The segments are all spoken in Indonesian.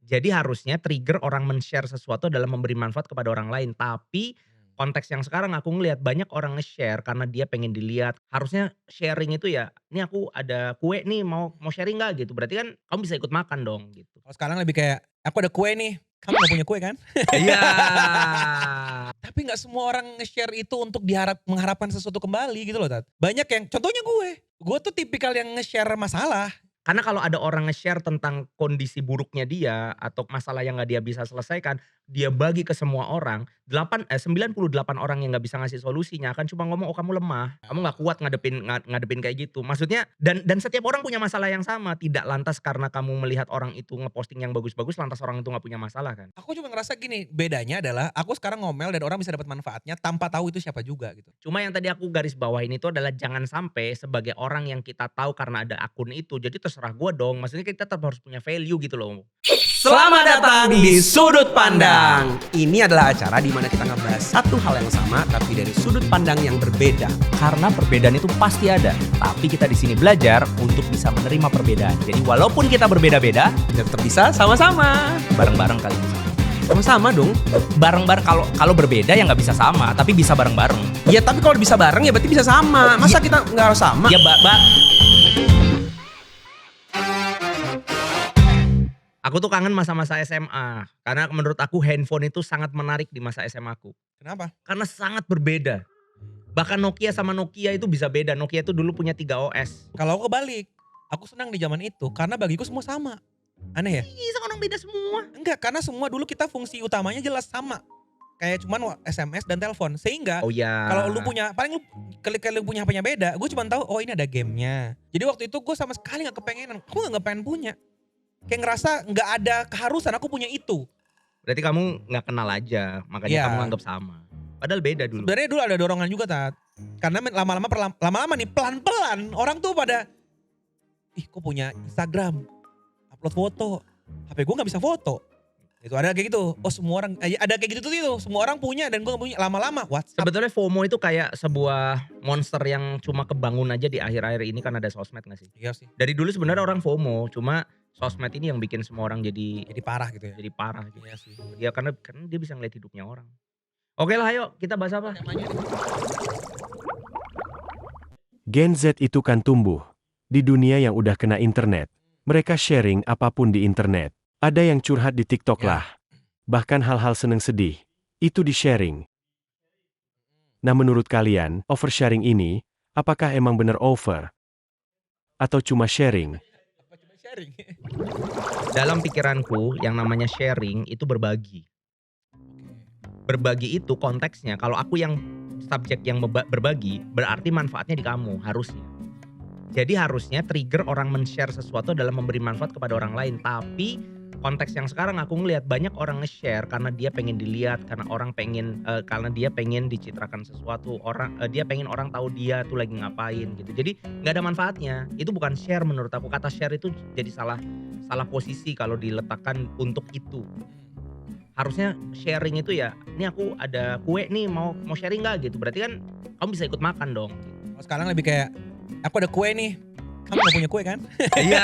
Jadi harusnya trigger orang men-share sesuatu dalam memberi manfaat kepada orang lain. Tapi konteks yang sekarang aku ngelihat banyak orang nge-share karena dia pengen dilihat. Harusnya sharing itu ya, "Ini aku ada kue nih mau mau sharing nggak?" Gitu. Berarti kan kamu bisa ikut makan dong gitu. Kalau sekarang lebih kayak, "Aku ada kue nih, kamu nggak punya kue kan?" Iya. Tapi nggak semua orang nge-share itu untuk mengharapkan sesuatu kembali gitu loh, Tat. Banyak yang contohnya gue tuh tipikal yang nge-share masalah. Karena kalau ada orang nge-share tentang kondisi buruknya dia atau masalah yang nggak dia bisa selesaikan, dia bagi ke semua orang, 98 orang yang nggak bisa ngasih solusinya akan cuma ngomong, "Oh kamu lemah, kamu nggak kuat ngadepin kayak gitu." Maksudnya dan setiap orang punya masalah yang sama, tidak lantas karena kamu melihat orang itu ngeposting yang bagus-bagus, lantas orang itu nggak punya masalah kan. Aku cuma ngerasa gini, bedanya adalah aku sekarang ngomel dan orang bisa dapat manfaatnya tanpa tahu itu siapa juga gitu. Cuma yang tadi aku garis bawahin itu adalah jangan sampai sebagai orang yang kita tahu karena ada akun itu, jadi terserah gua dong, maksudnya kita tetap harus punya value gitu loh. Selamat datang di Sudut Pandang. Ini adalah acara di mana kita ngebahas satu hal yang sama tapi dari sudut pandang yang berbeda. Karena perbedaan itu pasti ada, tapi kita di sini belajar untuk bisa menerima perbedaan. Jadi walaupun kita berbeda-beda, Dan tetap bisa sama-sama. bareng-bareng kali bisa. Sama-sama dong. Bareng-bareng kalau berbeda ya nggak bisa sama, tapi bisa bareng-bareng. Ya tapi kalau bisa bareng ya berarti bisa sama. Masa kita nggak harus sama? Ya Aku tuh kangen masa-masa SMA, karena menurut aku handphone itu sangat menarik di masa SMA aku. Kenapa? Karena sangat berbeda. Bahkan Nokia sama Nokia itu bisa beda. Nokia itu dulu punya 3 OS. Kalau aku kebalik, aku senang di zaman itu karena bagiku semua sama. Aneh ya? Ih, sekarang beda semua. Enggak, karena semua dulu kita fungsi utamanya jelas sama. Kayak cuman SMS dan telepon. Sehingga Oh ya. kalau lu punya, paling lu kali lu punya HP-nya beda, gue cuma tahu oh ini ada gamenya. Jadi waktu itu gue sama sekali nggak kepengenan, aku nggak pengen punya. Kayak ngerasa nggak ada keharusan aku punya itu. Berarti kamu nggak kenal aja, makanya Iya. kamu anggap sama. Padahal beda dulu. Sebenarnya dulu ada dorongan juga, Tat. Karena lama-lama nih pelan-pelan orang tuh pada, ih kok punya Instagram, upload foto, HP gue nggak bisa foto. Itu ada kayak gitu. Oh semua orang, ada kayak gitu tuh itu. Semua orang punya dan gue nggak punya. Lama-lama WhatsApp. Sebetulnya FOMO itu kayak sebuah monster yang cuma kebangun aja di akhir-akhir ini kan ada sosmed gak sih? Iya sih. Dari dulu sebenarnya orang FOMO, cuma sosmed ini yang bikin semua orang jadi Jadi parah gitu ya. jadi parah gitu. Iya sih. Ya karena dia bisa ngeliat hidupnya orang. Oke lah ayo kita bahas apa? Gen Z itu kan tumbuh di dunia yang udah kena internet. Mereka sharing apapun di internet. Ada yang curhat di TikTok Ya. lah. Bahkan hal-hal seneng sedih. Itu di-sharing. Nah menurut kalian, oversharing ini, apakah emang bener over? Atau cuma sharing? Apa cuma sharing? Dalam pikiranku yang namanya sharing itu berbagi. Berbagi itu konteksnya kalau aku yang subjek yang berbagi berarti manfaatnya di kamu harusnya. Jadi harusnya trigger orang men-share sesuatu dalam memberi manfaat kepada orang lain. Tapi konteks yang sekarang aku ngelihat banyak orang nge-share karena dia pengen dilihat, karena karena dia pengen dicitrakan sesuatu, dia pengen orang tahu dia tuh lagi ngapain gitu. Jadi nggak ada manfaatnya. Itu bukan share menurut aku. Kata share itu jadi salah posisi kalau diletakkan untuk itu. Harusnya sharing itu ya, "Ini aku ada kue nih mau sharing nggak?" Gitu. Berarti kan kamu bisa ikut makan dong. Kalau sekarang lebih kayak, aku ada kue nih, kamu gak punya kue kan? Iya.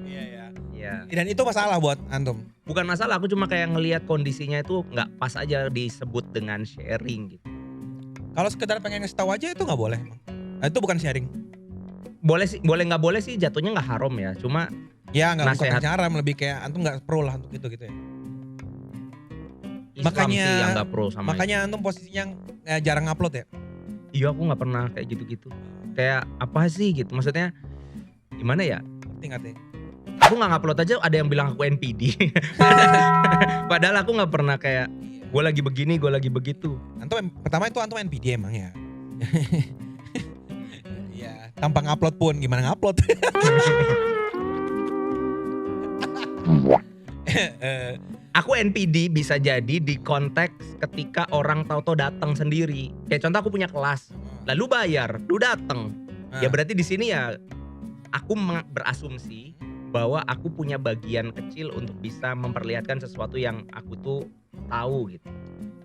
Iya ya. Iya. Dan itu masalah buat antum. Bukan masalah, aku cuma kayak ngelihat kondisinya itu nggak pas aja disebut dengan sharing gitu. Kalau sekedar pengen ngasih tahu aja itu nggak boleh emang. Nah, itu bukan sharing. Boleh sih, boleh nggak boleh sih jatuhnya nggak haram ya. Cuma Ya nggak bukan Nasehat. cara, lebih kayak antum nggak pro lah untuk gitu ya. Islam Makanya- sih yang nggak pro sama Makanya antum posisinya jarang upload ya. itu. Iya aku nggak pernah kayak gitu-gitu. Kayak apa sih gitu, maksudnya gimana ya? Ngerti nggak sih? Aku nggak ngupload aja ada yang bilang aku NPD. Padahal aku nggak pernah kayak gue lagi begini, gue lagi begitu. Pertama itu antum NPD emang ya. Iya, tanpa ngupload pun gimana ngupload? Aku NPD bisa jadi di konteks ketika orang tahu-tahu datang sendiri. Kayak contoh aku punya kelas, lalu bayar, lu datang. Ya berarti di sini ya aku berasumsi bahwa aku punya bagian kecil untuk bisa memperlihatkan sesuatu yang aku tuh tahu gitu.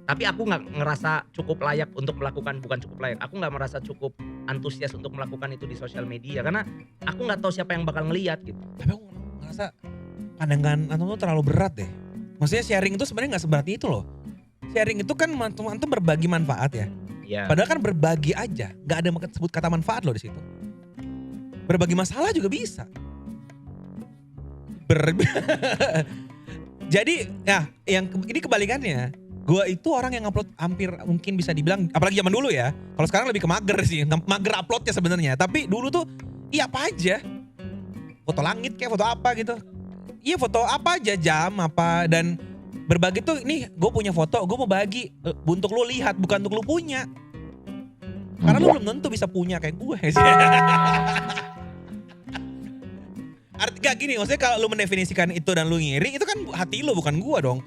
Tapi aku nggak ngerasa cukup layak untuk melakukan, bukan cukup layak. Aku nggak merasa cukup antusias untuk melakukan itu di sosial media karena aku nggak tahu siapa yang bakal ngelihat gitu. Tapi aku ngerasa pandangan antum tuh terlalu berat deh. Maksudnya sharing itu sebenarnya nggak seberat itu loh. Sharing itu kan antum berbagi manfaat ya. Ya. Padahal kan berbagi aja, nggak ada sebut kata manfaat loh di situ. Berbagi masalah juga bisa. Jadi ya yang ini kebalikannya. Gue itu orang yang upload hampir mungkin bisa dibilang, apalagi zaman dulu ya. Kalau sekarang lebih ke mager sih, mager uploadnya sebenarnya. Tapi dulu tuh iya apa aja. Foto langit kayak foto apa gitu. Iya foto apa aja, jam apa, dan berbagi tuh nih gue punya foto, gue mau bagi untuk lu lihat bukan untuk lu punya. Karena lu belum tentu bisa punya kayak gue. Arti gak gini, maksudnya kalau lu mendefinisikan itu dan lu ngiri, itu kan hati lu bukan gue dong.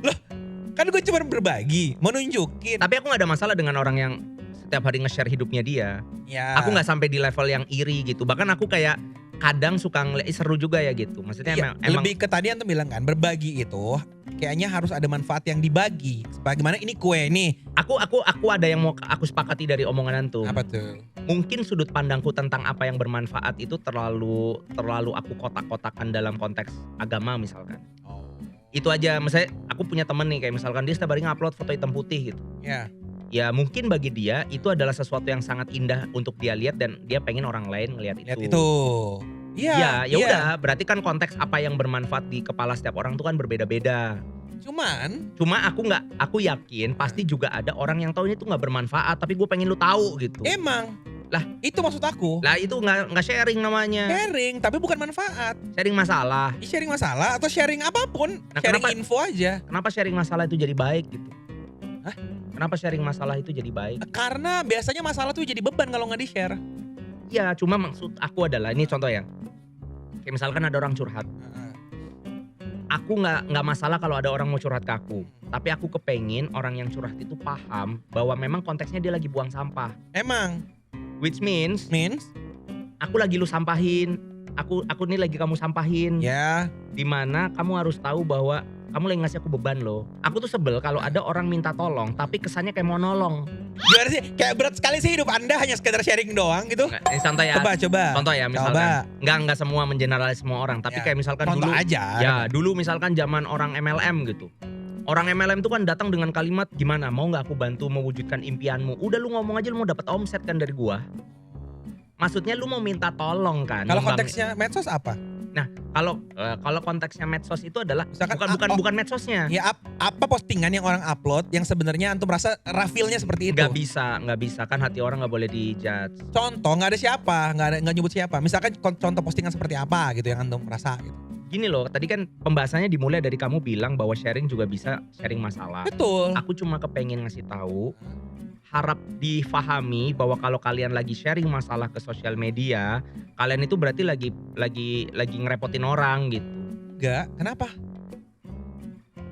Loh, kan gue cuma berbagi, mau nunjukin. Tapi aku gak ada masalah dengan orang yang setiap hari nge-share hidupnya dia. Ya. Aku gak sampai di level yang iri gitu. Bahkan aku kayak kadang suka ngeliat seru juga ya gitu. Maksudnya Iya, emang lebih ke tadi yang tuh bilang kan, berbagi itu kayaknya harus ada manfaat yang dibagi. Bagaimana ini kue nih. aku ada yang mau aku sepakati dari omongan antum. Apa tuh? Mungkin sudut pandangku tentang apa yang bermanfaat itu terlalu aku kotak-kotakan dalam konteks agama misalkan. Oh. Itu aja, misalnya aku punya temen nih kayak misalkan dia setiap hari ngupload foto hitam putih gitu. Ya. Ya mungkin bagi dia itu adalah sesuatu yang sangat indah untuk dia lihat dan dia pengen orang lain ngelihat Lihat itu. itu. Iya. Ya iya. udah, berarti kan konteks apa yang bermanfaat di kepala setiap orang itu kan berbeda-beda. Cuma Aku yakin pasti juga ada orang yang tahu ini tuh nggak bermanfaat tapi gue pengen lu tahu gitu. emang Lah. itu maksud aku. Lah itu nggak sharing namanya. Sharing tapi bukan manfaat. Sharing masalah. Sharing masalah atau sharing apapun. Nah, sharing kenapa- info aja. Kenapa sharing masalah itu jadi baik gitu? Hah? Kenapa sharing masalah itu jadi baik? Karena biasanya masalah tuh jadi beban kalau nggak di-share. Ya cuma maksud aku adalah ini contoh ya. Kayak misalkan ada orang curhat. Aku nggak masalah kalau ada orang mau curhat ke aku. Tapi aku kepengen orang yang curhat itu paham bahwa memang konteksnya dia lagi buang sampah. Emang Which means means aku lagi lu sampahin. Aku nih lagi kamu sampahin. ya Dimana kamu harus tahu bahwa kamu lagi ngasih aku beban loh. Aku tuh sebel kalau ada orang minta tolong tapi kesannya kayak mau nolong. gimana sih? Kayak berat sekali sih hidup Anda hanya sekedar sharing doang gitu. Nggak, ini santai ya. Coba. Contoh ya misalkan. Nggak semua mengeneralis semua orang. Tapi Ya, kayak misalkan Contoh dulu. aja. Ya dulu misalkan zaman orang MLM gitu. Orang MLM itu kan datang dengan kalimat gimana, mau nggak aku bantu mewujudkan impianmu. Udah lu ngomong aja lu mau dapat omset kan dari gua. Maksudnya lu mau minta tolong kan. Kalau nyumbang- konteksnya medsos apa? Kalau konteksnya medsos itu adalah Misalkan bukan medsosnya. Ya apa postingan yang orang upload yang sebenarnya antum rasa rafilnya seperti itu? Nggak bisa kan hati orang nggak boleh dijudge. Contoh nggak ada siapa, nggak nyebut siapa. Misalkan contoh postingan seperti apa gitu yang antum rasa gitu. Gini loh, tadi kan pembahasannya dimulai dari kamu bilang bahwa sharing juga bisa sharing masalah. Betul. Aku cuma kepengen ngasih tahu, harap difahami bahwa kalau kalian lagi sharing masalah ke sosial media, kalian itu berarti lagi ngerepotin orang gitu. Enggak, kenapa?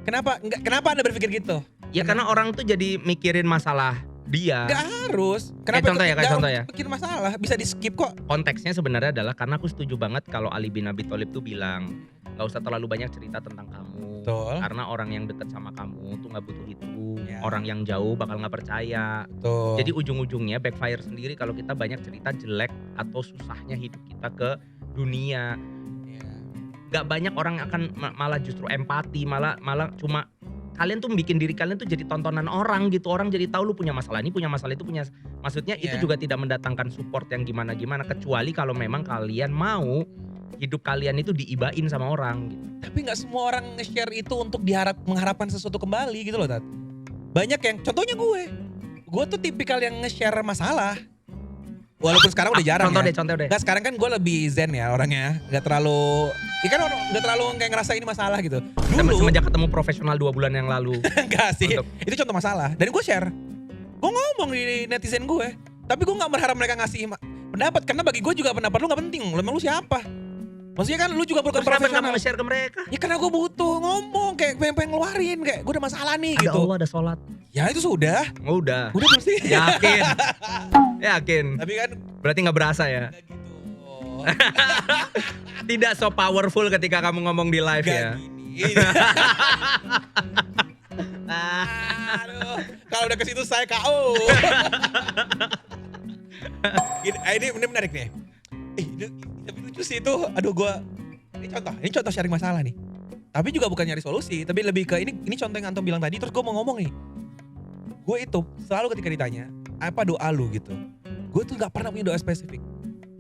Kenapa Anda berpikir gitu? Ya karena orang tuh jadi mikirin masalah dia. Enggak harus. Kayak contoh ya. Bikin masalah, bisa di skip kok. Konteksnya sebenarnya adalah karena aku setuju banget kalau Ali bin Abi Thalib tuh bilang nggak usah terlalu banyak cerita tentang kamu. Betul. Karena orang yang deket sama kamu tuh nggak butuh itu. Ya. Orang yang jauh bakal nggak percaya. Tuh. Jadi ujung-ujungnya backfire sendiri kalau kita banyak cerita jelek atau susahnya hidup kita ke dunia. Gak banyak orang akan malah justru empati, malah cuma kalian tuh bikin diri kalian tuh jadi tontonan orang gitu. Orang jadi tahu lu punya masalah ini, punya masalah itu, punya. Maksudnya itu Iya. juga tidak mendatangkan support yang gimana-gimana kecuali kalau memang kalian mau hidup kalian itu diibain sama orang gitu. Tapi nggak semua orang nge-share itu untuk mengharapkan sesuatu kembali gitu loh, Tat. Banyak yang, contohnya gue tuh tipikal yang nge-share masalah. Walaupun sekarang udah jarang Contoh ya. deh. Nggak, sekarang kan gue lebih zen ya orangnya. Gak terlalu, ya kan gak terlalu kayak ngerasa ini masalah gitu. Dulu, Semenjak ketemu profesional 2 bulan yang lalu. enggak sih. Untuk- Itu contoh masalah. Dan gue share. Gue ngomong di netizen gue. Tapi gue gak berharap mereka ngasih pendapat. Karena bagi gue juga pendapat lu gak penting. Lu siapa? Maksudnya kan lu juga bukan Terus kenapa profesional. kamu nge-share ke mereka? Ya karena gue butuh ngomong. Kayak pengen ngeluarin. Kayak gue ada masalah nih Ada gitu. Allah, ada sholat. Ya itu sudah. Oh, udah. Udah pasti. Yakin. Tapi kan Berarti nggak berasa ya? gak gitu. Tidak so powerful ketika kamu ngomong di live Gak ya. gini. Aduh, kalau udah ke situ saya KO. Ini menarik nih. Ini tapi lucu sih itu. Aduh ini contoh sharing masalah nih. Tapi juga bukan nyari solusi, tapi lebih ke ini contoh yang Anton bilang tadi, terus gue mau ngomong nih. Gue itu selalu ketika ditanya, apa doa lu gitu. Gue tuh gak pernah punya doa spesifik.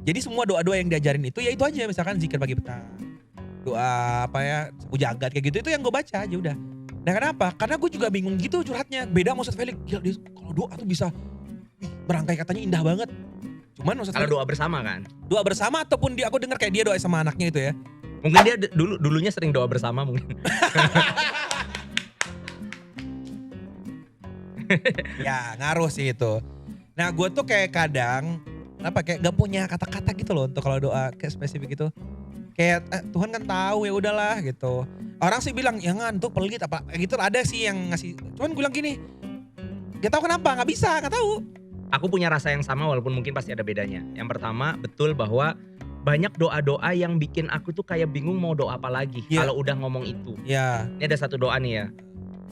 Jadi semua doa-doa yang diajarin itu ya itu aja, misalkan zikir pagi petang. Doa subuh jagat kayak gitu, itu yang gue baca aja udah. Nah kenapa? Karena gue juga bingung gitu curhatnya. Beda maksud Felix, gila dia kalau doa tuh bisa berangkai katanya indah banget. Cuman maksud Kalau doa bersama kan. doa bersama ataupun aku dengar kayak dia doa sama anaknya itu ya. Mungkin dia dulunya sering doa bersama mungkin. Ya ngaruh sih itu. Nah gue tuh kayak kadang kayak gak punya kata-kata gitu loh untuk kalau doa kayak spesifik gitu. Kayak Tuhan kan tahu ya udahlah gitu. Orang sih bilang ya ngantuk pelit apa gitu, ada sih yang ngasih. Cuman gue bilang gini, gak tahu kenapa, gak bisa, gak tahu. Aku punya rasa yang sama walaupun mungkin pasti ada bedanya. Yang pertama betul bahwa banyak doa-doa yang bikin aku tuh kayak bingung mau doa apa lagi kalau udah ngomong itu. Ya. Ini ada satu doa nih ya,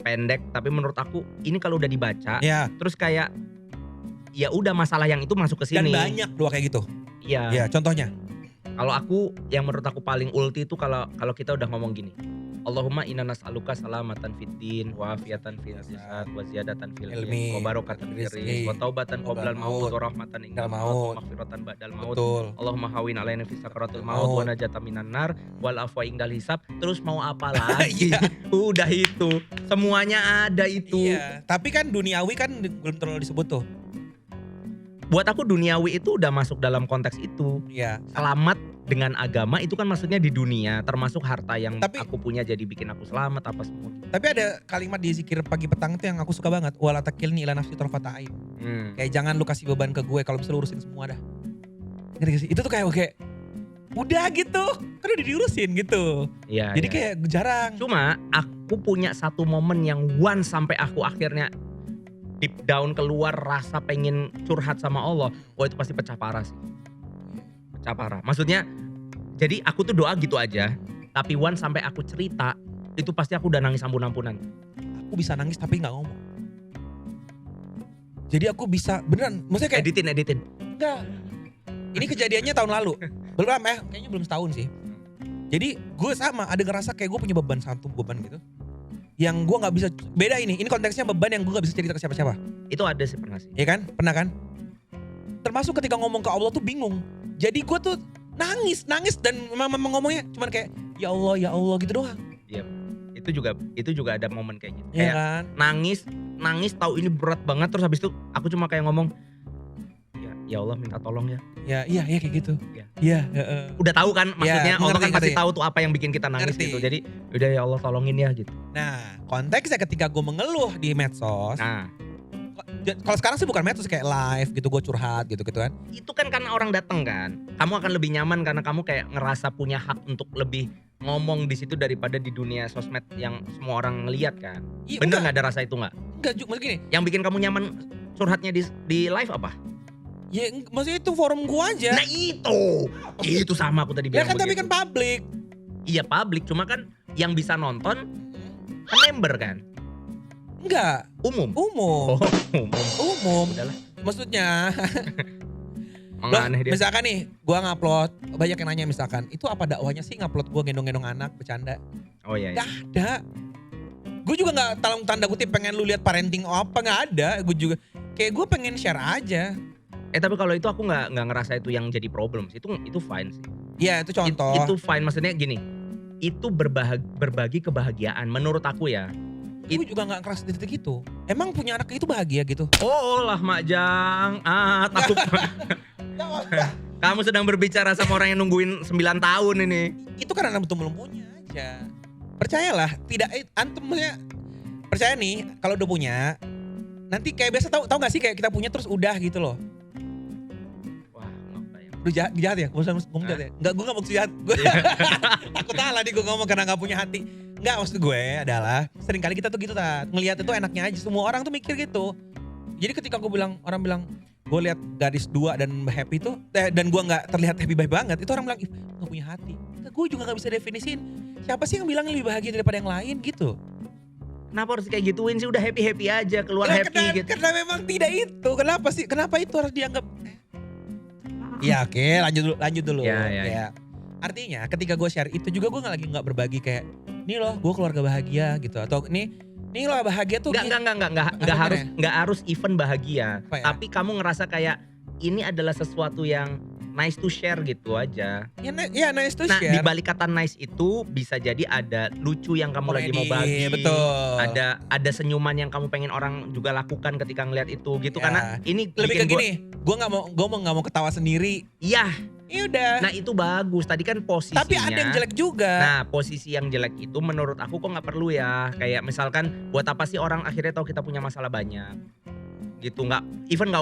pendek tapi menurut aku ini kalau udah dibaca Ya. terus kayak ya udah masalah yang itu masuk ke Dan sini. banyak doa kayak gitu. Iya. Ya contohnya. Kalau aku yang menurut aku paling ulti itu kalau kita udah ngomong gini. Allahumma inna nas'aluka salamatan fid din wa afiatan fil jasad wa ziyadatan fil ilmi wa barakatan fil rizq wa taubatan qoblal maut wa rahmatan indal maut wa maghfiratan ba'dal maut. Betul. Allahumma hawin alaina fis sakaratil maut wa najatan minan nar wal afwa indal hisab. Terus mau apa lagi? Udah itu. Semuanya ada itu. Iya. Tapi kan duniawi kan belum terlalu disebut tuh. Buat aku duniawi itu udah masuk dalam konteks itu. Iya. Selamat dengan agama itu kan maksudnya di dunia, termasuk harta yang Tapi- aku punya jadi bikin aku selamat apa semua. Tapi ada kalimat di zikir pagi petang itu yang aku suka banget. Wala takilni ila nafsi tarfata ain. Kayak jangan lu kasih beban ke gue kalau bisa lu urusin semua dah. Ngerti gak sih? Itu tuh kayak udah gitu. Kan udah diurusin gitu. Iya. Jadi iya. kayak jarang. Cuma aku punya satu momen yang once sampai aku akhirnya deep down keluar rasa pengen curhat sama Allah. Wah itu pasti pecah parah sih. Pecah parah. Maksudnya jadi aku tuh doa gitu aja. Tapi once sampai aku cerita itu pasti aku udah nangis ampun-ampunan. Aku bisa nangis tapi gak ngomong. Jadi aku bisa beneran. Maksudnya kayak Editin. enggak. Ini kejadiannya tahun lalu. Belum kayaknya belum setahun sih. Jadi gue sama ada ngerasa kayak gue punya satu beban gitu. Yang gue gak bisa, beda ini konteksnya beban yang gue gak bisa cerita ke siapa-siapa. Itu ada sih pernah sih. Iya kan? Pernah kan? Termasuk ketika ngomong ke Allah tuh bingung. Jadi gue tuh nangis dan memang ngomongnya cuman kayak ya Allah gitu doang. Iya. Itu juga ada momen kayak gitu. Iya Kayak kan? nangis tahu ini berat banget terus habis itu aku cuma kayak ngomong ya Allah minta tolong ya. Iya kayak gitu. Iya. Iya, Udah tahu kan maksudnya Allah kan pasti ngerti. tahu tuh apa yang bikin kita nangis Ngerti. gitu. Jadi udah ya Allah tolongin ya gitu. Nah, konteksnya ketika gue mengeluh di medsos. Nah, Kalau sekarang sih bukan medsos kayak live gitu gue curhat gitu kan. itu kan karena orang datang kan. Kamu akan lebih nyaman karena kamu kayak ngerasa punya hak untuk lebih ngomong di situ daripada di dunia sosmed yang semua orang ngeliat kan. Iya, Bener enggak. nggak ada rasa itu nggak? Enggak, maksud gini. Yang bikin kamu nyaman curhatnya di live apa? Ya maksudnya itu forum gue aja. Nah itu sama aku tadi Ya bilang kan tapi begitu. kan publik. Iya publik, cuma kan yang bisa nonton kan member kan, Enggak, umum. umum. Umum. Udahlah, Maksudnya emang loh, aneh dia. misalkan nih gua ngupload, banyak yang nanya misalkan, itu apa dakwahnya sih ngupload gua gendong-gendong anak bercanda? Oh iya. Gak ada. Gue juga gak tanda kutip pengen lu lihat parenting apa, gak ada. Gue juga kayak gue pengen share aja. Tapi kalau itu aku nggak ngerasa itu yang jadi problem sih. Itu fine sih. Ya itu contoh. Itu fine, maksudnya gini. Itu berbagi kebahagiaan menurut aku ya. Gue juga gak keras di titik itu. Emang punya anak itu bahagia gitu? Oh lah Mak Jang. Takut. Kamu sedang berbicara sama orang yang nungguin 9 tahun ini. Itu karena antum belum punya aja. Percayalah, tidak antum maksudnya percaya nih kalau udah punya nanti kayak biasa tahu gak sih kayak kita punya terus udah gitu loh. Wah, nggak bayang. Lu jahat ya? Ngomong jahat ya? Enggak, gue gak mau jahat. Gue takut salah nih gue ngomong karena gak punya hati. Enggak, maksud gue adalah seringkali kita tuh gitu ngelihat itu enaknya aja. Semua orang tuh mikir gitu. Jadi ketika orang bilang gue lihat gadis dua dan happy tuh dan gue nggak terlihat happy banget, itu orang bilang ih gak punya hati. Gue juga gak bisa definisiin siapa sih yang bilang lebih bahagia daripada yang lain gitu. Kenapa harus kayak gituin sih? Udah happy aja, keluar Lah, happy gitu. karena memang tidak itu. Kenapa sih? Kenapa itu harus dianggap Iya oke, lanjut dulu. Ya, ya, Kayak, artinya ketika gue share itu juga gue nggak berbagi kayak, nih loh gue keluarga bahagia gitu, atau nih loh bahagia tuh. Nggak harus event bahagia. Apa ya? Tapi kamu ngerasa kayak ini adalah sesuatu yang nice to share gitu aja. Ya nice to Nah, di share. balik kata nice itu bisa jadi ada lucu yang kamu lagi mau Komedi, bagi. betul. Ada senyuman yang kamu pengen orang juga lakukan ketika ngeliat itu gitu. Ya. Karena ini Lebih ke bikin gua- gini, gue nggak mau ketawa sendiri. Iya. Ya udah. Nah itu bagus. Tadi kan posisinya. Tapi ada yang jelek juga. Nah posisi yang jelek itu menurut aku kok nggak perlu ya. Kayak misalkan buat apa sih orang akhirnya tahu kita punya masalah banyak. Gitu nggak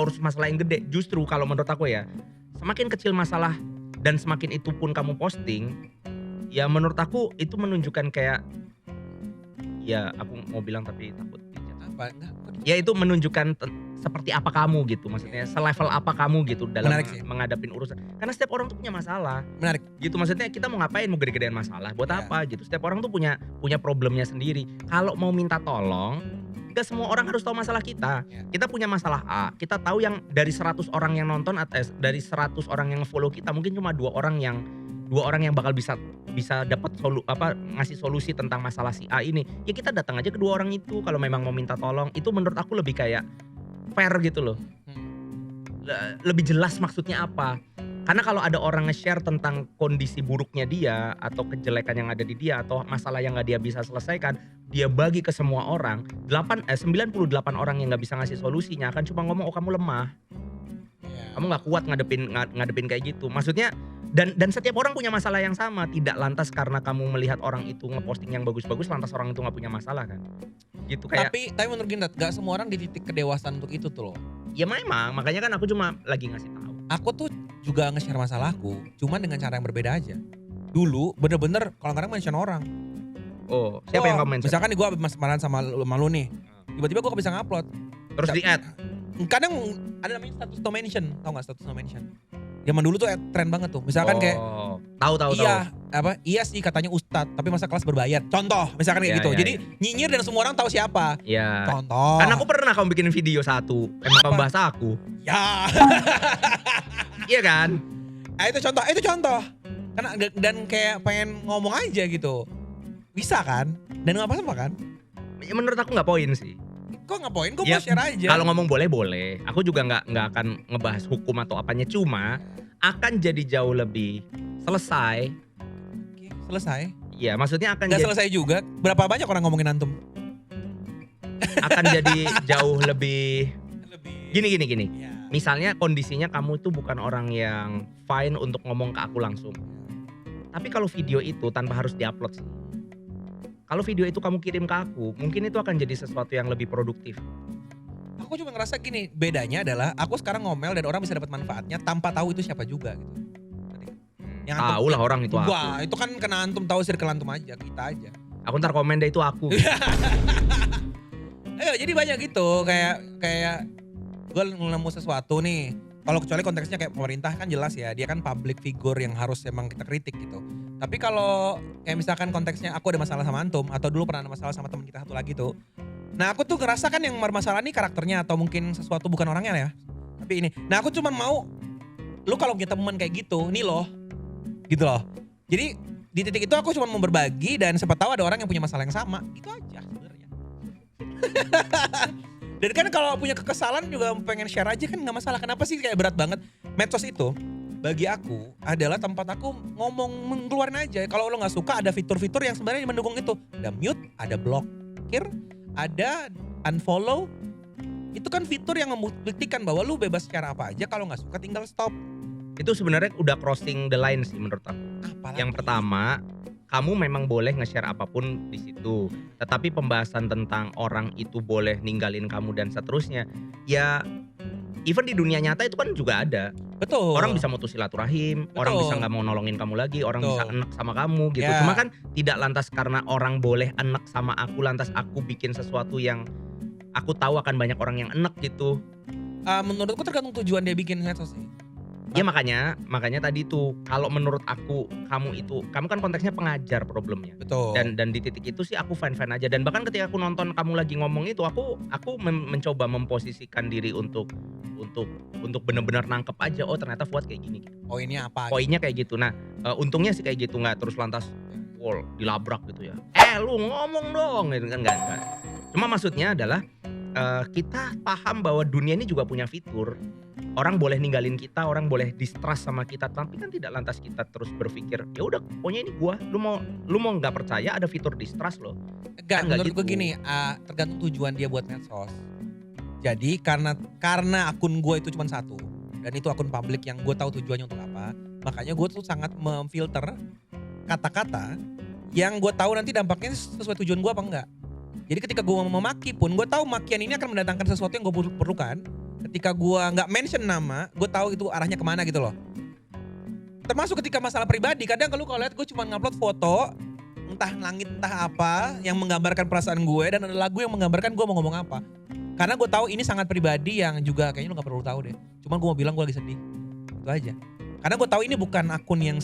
urus masalah yang gede. Justru kalau menurut aku ya, semakin kecil masalah dan semakin itu pun kamu posting, ya menurut aku itu menunjukkan kayak, ya aku mau bilang tapi takut dijat. Apa? Enggak. Ya itu menunjukkan seperti apa kamu gitu, maksudnya selevel apa kamu gitu dalam Menarik sih. menghadapin urusan. Karena setiap orang tuh punya masalah. Menarik. Gitu maksudnya kita mau ngapain, mau gede-gedean masalah buat Ya. apa gitu. Setiap orang tuh punya problemnya sendiri. Kalau mau minta tolong, gak semua orang harus tahu masalah kita. Ya. Kita punya masalah A, kita tahu yang dari 100 orang yang nonton atau dari 100 orang yang follow kita mungkin cuma dua orang yang bakal bisa dapat ngasih solusi tentang masalah si A ini. Ya kita datang aja ke dua orang itu kalau memang mau minta tolong. Itu menurut aku lebih kayak fair gitu loh. Lebih jelas maksudnya apa. Karena kalau ada orang nge-share tentang kondisi buruknya dia atau kejelekan yang ada di dia atau masalah yang gak dia bisa selesaikan, dia bagi ke semua orang, 98 orang yang gak bisa ngasih solusinya akan cuma ngomong, oh kamu lemah, kamu gak kuat ngadepin kayak gitu. Maksudnya dan setiap orang punya masalah yang sama. Tidak lantas karena kamu melihat orang itu ngeposting yang bagus-bagus lantas orang itu gak punya masalah kan. Gitu kayak. Tapi menurut Gindat, gak semua orang di titik kedewasaan untuk itu tuh loh. Ya memang, makanya kan aku cuma lagi ngasih tahu. Aku tuh juga nge-share masalahku, cuman dengan cara yang berbeda aja. Dulu bener-bener kalau kadang mention orang. Oh, siapa yang kamu mention? Misalkan nih gue habis marah sama lu nih. Tiba-tiba gue bisa ngupload. Terus di-add. Kadang ada namanya status no mention, tau gak status no mention? Zaman dulu tuh tren banget tuh. Misalkan kayak tahu. iya sih katanya ustadz, tapi masa kelas berbayar. Contoh, misalkan kayak Iya, gitu. iya, Jadi nyinyir dan semua orang tahu siapa. Ya. Contoh. Kan aku pernah kamu bikin video satu, emang kamu bahas aku. Ya. Iya kan? Nah, itu contoh. Karena dan kayak pengen ngomong aja gitu. Bisa kan? Dan nggak apa-apa kan? Ya, menurut aku nggak poin sih. Kok nggak poin? Gue Ya, mau share aja. Kalau ngomong boleh. Aku juga nggak akan ngebahas hukum atau apanya. Cuma akan jadi jauh lebih selesai. Oke, selesai. Ya maksudnya akan Nggak jadi, selesai juga. Berapa banyak orang ngomongin antum? akan jadi jauh lebih. Lebih. Gini. Ya. Misalnya kondisinya kamu tuh bukan orang yang fine untuk ngomong ke aku langsung. Tapi kalau video itu tanpa harus diupload sih. Kalau video itu kamu kirim ke aku, mungkin itu akan jadi sesuatu yang lebih produktif. Aku cuma ngerasa gini, bedanya adalah aku sekarang ngomel dan orang bisa dapat manfaatnya tanpa tahu itu siapa juga gitu. Yang antum- Tahu lah orang itu aku. Wah, itu kan kena antum tahu circle antum aja, kita aja. Aku ntar komen deh itu aku. Ayo, jadi banyak gitu kayak gue nemu sesuatu nih. Kalau kecuali konteksnya kayak pemerintah kan jelas ya, dia kan public figure yang harus emang kita kritik gitu. Tapi kalau kayak misalkan konteksnya aku ada masalah sama antum atau dulu pernah ada masalah sama teman kita satu lagi tuh. Nah aku tuh ngerasa kan yang bermasalah nih karakternya atau mungkin sesuatu bukan orangnya ya. Tapi ini, nah aku cuma mau lu kalau punya teman kayak gitu, nih loh, gitu loh. Jadi di titik itu aku cuma mau berbagi dan siapa tahu ada orang yang punya masalah yang sama, gitu aja sebenarnya. Dan kan kalau punya kekesalan juga pengen share aja kan gak masalah. Kenapa sih kayak berat banget? Medsos itu bagi aku adalah tempat aku ngomong mengeluarin aja. Kalau lo gak suka ada fitur-fitur yang sebenarnya mendukung itu. Ada mute, ada blokir, ada unfollow. Itu kan fitur yang membuktikan bahwa lu bebas share apa aja. Kalau gak suka tinggal stop. Itu sebenarnya udah crossing the line sih menurut aku. Apalagi? Yang pertama, kamu memang boleh nge-share apapun di situ. Tetapi pembahasan tentang orang itu boleh ninggalin kamu dan seterusnya. Ya even di dunia nyata itu kan juga ada. Betul. Orang bisa mutus silaturahim, orang bisa nggak mau nolongin kamu lagi, orang Betul. bisa enek sama kamu gitu. Ya. Cuma kan tidak lantas karena orang boleh enek sama aku, lantas aku bikin sesuatu yang aku tahu akan banyak orang yang enek gitu. Menurutku tergantung tujuan dia bikin medsos sih. Ya makanya tadi tuh kalau menurut aku kamu kan konteksnya pengajar problemnya. Betul. Dan di titik itu sih aku fine aja, dan bahkan ketika aku nonton kamu lagi ngomong itu aku mencoba memposisikan diri untuk untuk benar-benar nangkep aja, oh ternyata Fuad kayak gini. Oh ini apa? Poinnya kayak gitu. Nah, untungnya sih kayak gitu, nggak terus lantas wall dilabrak gitu ya. Lu ngomong dong gitu kan, enggak. Cuma maksudnya adalah kita paham bahwa dunia ini juga punya fitur. Orang boleh ninggalin kita, orang boleh distrust sama kita, tapi kan tidak lantas kita terus berpikir, ya udah pokoknya ini gua, lu mau nggak percaya ada fitur distrust loh. Enggak, Kan nggak menurut gue gitu. gini, tergantung tujuan dia buat medsos. Jadi karena akun gue itu cuma satu dan itu akun publik yang gue tahu tujuannya untuk apa, makanya gue tuh sangat memfilter kata-kata yang gue tahu nanti dampaknya sesuai tujuan gue apa enggak. Jadi ketika gue memaki pun, gue tahu makian ini akan mendatangkan sesuatu yang gue perlukan. Ketika gue nggak mention nama, gue tahu itu arahnya kemana gitu loh. Termasuk ketika masalah pribadi, kadang kalau lihat gue cuma ngupload foto, entah langit entah apa yang menggambarkan perasaan gue, dan ada lagu yang menggambarkan gue mau ngomong apa. Karena gue tahu ini sangat pribadi yang juga kayaknya lu gak perlu tahu deh. Cuman gue mau bilang gue lagi sedih, itu aja. Karena gue tahu ini bukan akun yang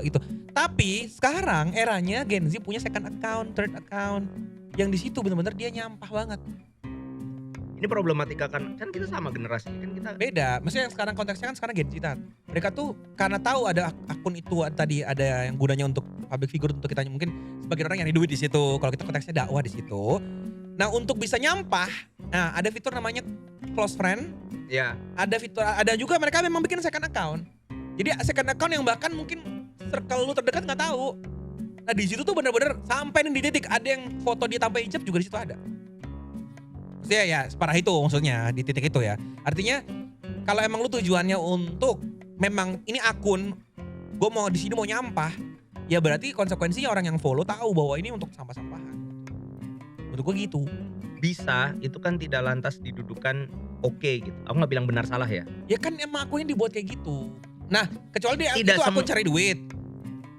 itu. Tapi sekarang eranya Gen Z punya second account, third account, yang di situ benar-benar dia nyampah banget. Ini problematika kan kita sama generasi kan kita. Beda, maksudnya yang sekarang konteksnya kan sekarang Gen Z kan. Mereka tuh karena tahu ada akun itu tadi ada yang gunanya untuk public figure, untuk kita mungkin sebagian orang nyari duit di situ. Kalau kita konteksnya dakwah di situ. Nah untuk bisa nyampah, nah ada fitur namanya close friend. Ya. Ada fitur, ada juga mereka memang bikin second account. Jadi second account yang bahkan mungkin circle lu terdekat nggak tahu. Nah di situ tuh benar-benar sampai di titik ada yang foto dia tanpa hijab juga di situ ada. Maksudnya ya separah itu maksudnya di titik itu ya. Artinya kalau emang lu tujuannya untuk memang ini akun gue mau di sini mau nyampah, ya berarti konsekuensinya orang yang follow tahu bahwa ini untuk sampah-sampahan. Menurut gue gitu. Bisa, itu kan tidak lantas didudukan oke gitu. Aku nggak bilang benar salah ya. Ya kan emang akunnya dibuat kayak gitu. Nah kecuali dia Tidak itu akun cari duit.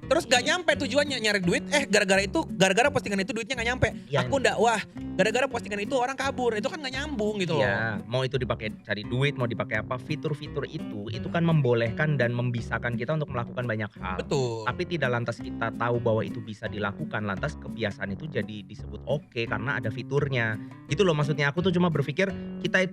Terus gak nyampe tujuannya nyari duit, gara-gara postingan itu duitnya gak nyampe. Ya, Akun dakwah, gara-gara postingan itu orang kabur, itu kan gak nyambung gitu loh. iya, mau itu dipakai cari duit, mau dipakai apa, fitur-fitur itu kan membolehkan dan membisakan kita untuk melakukan banyak hal. Betul. Tapi tidak lantas kita tahu bahwa itu bisa dilakukan, lantas kebiasaan itu jadi disebut oke karena ada fiturnya. Gitu loh maksudnya, aku tuh cuma berpikir kita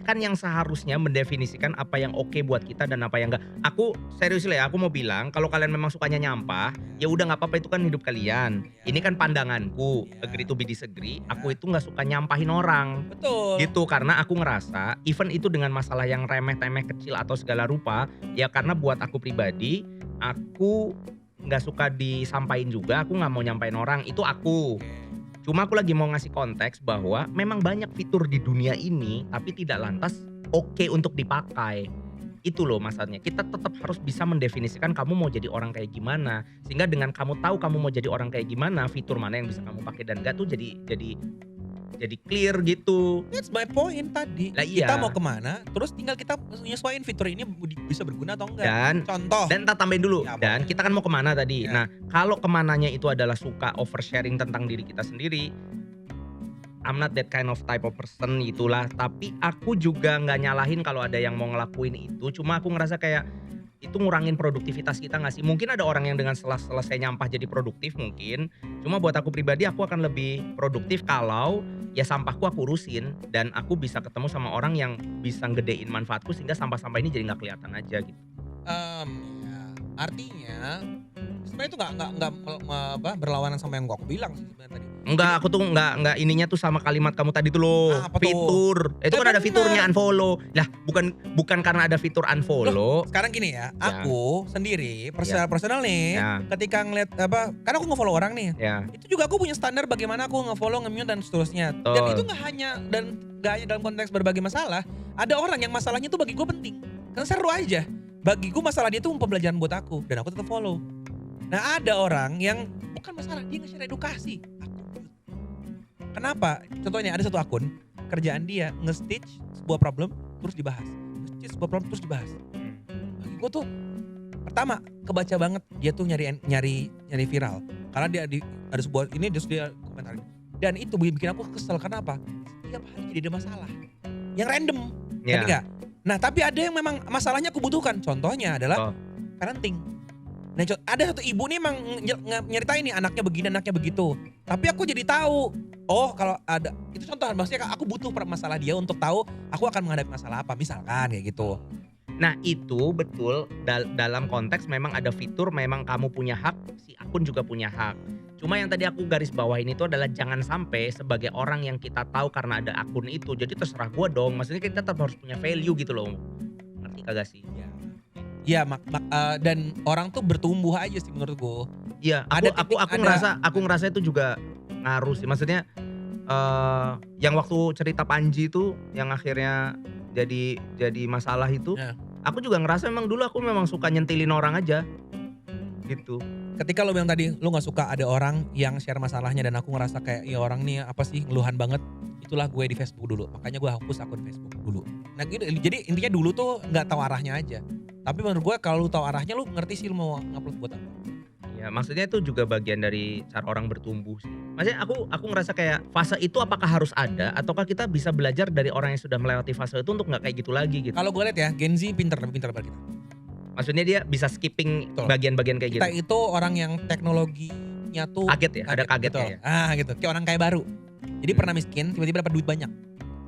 kan yang seharusnya mendefinisikan apa yang oke buat kita dan apa yang enggak. Aku serius lah ya, aku mau bilang kalau kalian memang sukanya nyampah, ya udah nggak apa-apa, itu kan hidup kalian. Ini kan pandanganku, agree to be disagree. Aku itu nggak suka nyampahin orang. Betul. Gitu karena aku ngerasa even itu dengan masalah yang remeh-temeh kecil atau segala rupa, ya karena buat aku pribadi aku nggak suka disampain juga, aku nggak mau nyampain orang, itu aku. Cuma aku lagi mau ngasih konteks bahwa memang banyak fitur di dunia ini tapi tidak lantas oke untuk dipakai. Itu loh masalahnya, kita tetap harus bisa mendefinisikan kamu mau jadi orang kayak gimana, sehingga dengan kamu tahu kamu mau jadi orang kayak gimana, fitur mana yang bisa kamu pakai dan enggak tuh jadi clear gitu. That's my point tadi. Lah iya. Kita mau kemana, terus tinggal kita menyesuaikan fitur ini bisa berguna atau enggak. Contoh. Dan tak tambahin dulu, Ya, dan boleh. kita kan mau kemana tadi. Ya. Nah kalau kemananya itu adalah suka oversharing tentang diri kita sendiri, I'm not that kind of type of person itulah. Tapi aku juga nggak nyalahin kalau ada yang mau ngelakuin itu. Cuma aku ngerasa kayak itu ngurangin produktivitas kita nggak sih? Mungkin ada orang yang dengan selesai nyampah jadi produktif mungkin. Cuma buat aku pribadi aku akan lebih produktif kalau ya sampahku aku urusin. Dan aku bisa ketemu sama orang yang bisa ngedein manfaatku sehingga sampah-sampah ini jadi nggak kelihatan aja gitu. Ya, artinya sebenarnya itu nggak berlawanan sama yang aku bilang sih sebenarnya tadi. Enggak, aku tuh enggak ininya tuh sama kalimat kamu tadi tuh loh. Apa tuh? Fitur. Itu kan ada bener. fiturnya unfollow. Lah, bukan karena ada fitur unfollow. Sekarang gini ya, aku sendiri personal nih, Ya. ketika ngeliat karena aku nge-follow orang nih, Ya. itu juga aku punya standar bagaimana aku nge-follow, nge-mute dan seterusnya. Dan Betul. itu nggak hanya dalam konteks berbagai masalah. Ada orang yang masalahnya tuh bagi gue penting, karena seru aja. Bagi gue masalah dia tuh pembelajaran buat aku dan aku tetap follow. Nah ada orang yang bukan masalah, dia nge-share edukasi. Kenapa? Contohnya ada satu akun, kerjaan dia nge-stitch sebuah problem terus dibahas. Nge-stitch sebuah problem terus dibahas. Bagi gue tuh pertama kebaca banget dia tuh nyari viral. Karena dia ada sebuah ini dia komentarin. Dan itu bikin aku kesel, kenapa? Setiap hari jadi ada masalah. Yang random. Ya. Ngerti gak? Nah tapi ada yang memang masalahnya aku butuhkan. Contohnya adalah parenting. Nah ada satu ibu nih emang nyeritain nih anaknya begini, anaknya begitu. Tapi aku jadi tahu, Oh kalau ada, itu contoh maksudnya aku butuh masalah dia untuk tahu aku akan menghadapi masalah apa misalkan kayak gitu. Nah itu betul dalam konteks memang ada fitur memang kamu punya hak, si akun juga punya hak. Cuma yang tadi aku garis bawahin itu adalah jangan sampai sebagai orang yang kita tahu karena ada akun itu, jadi terserah gua dong. Maksudnya kita tetap harus punya value gitu loh. Ngerti kagak sih? Iya dan orang tuh bertumbuh aja sih menurut gue. Iya, aku ngerasa itu juga ngaruh sih. Maksudnya yang waktu cerita Panji itu yang akhirnya jadi masalah itu, Ya. aku juga ngerasa memang dulu aku memang suka nyentilin orang aja. Gitu. Ketika lo bilang tadi lo nggak suka ada orang yang share masalahnya dan aku ngerasa kayak ya orang nih apa sih ngeluhan banget, itulah gue di Facebook dulu. Makanya gue hapus akun Facebook dulu. Nah gitu, jadi intinya dulu tuh nggak tahu arahnya aja. Tapi menurut gue kalau lu tahu arahnya lu ngerti sih lu mau ngupload buat apa. Ya maksudnya itu juga bagian dari cara orang bertumbuh sih. Maksudnya aku ngerasa kayak fase itu apakah harus ada ataukah kita bisa belajar dari orang yang sudah melewati fase itu untuk nggak kayak gitu lagi gitu. Kalau gue lihat ya Gen Z pinter daripada kita. Maksudnya dia bisa skipping Betul. bagian-bagian kayak gitu. Kita itu orang yang teknologinya tuh Kaget ya, ada kagetnya betul. ya. Gitu, kayak orang kaya baru. Jadi pernah miskin, tiba-tiba dapat duit banyak.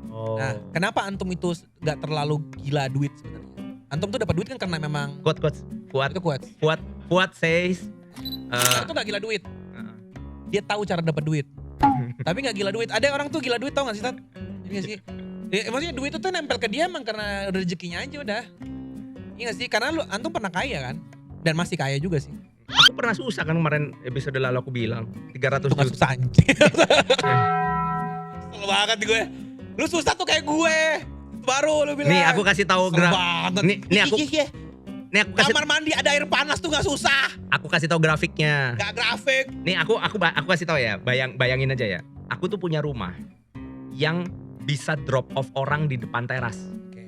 Oh. Nah, kenapa antum itu nggak terlalu gila duit sebenarnya? Antum tuh dapat duit kan karena memang Quote Fuad itu kuat. says Itu nggak gila duit. Dia tahu cara dapat duit. Tapi nggak gila duit. Ada orang tuh gila duit tau gak sih Tat? Iya sih. Ya, maksudnya duit itu tuh nempel ke dia emang karena rezekinya aja udah. Iya gak sih? Karena lu antum pernah kaya kan? Dan masih kaya juga sih. aku pernah susah kan kemarin episode lalu aku bilang 300 Itu gak juta. susah anjing. Kesel banget gue. Lu susah tuh kayak gue. Baru lu bilang. Nih aku kasih tahu Kesel banget. Nih aku kasih Kamar mandi ada air panas tuh gak susah. aku kasih tahu grafiknya. Gak grafik. Nih aku kasih tahu ya, bayangin aja ya. Aku tuh punya rumah yang bisa drop off orang di depan teras. Oke.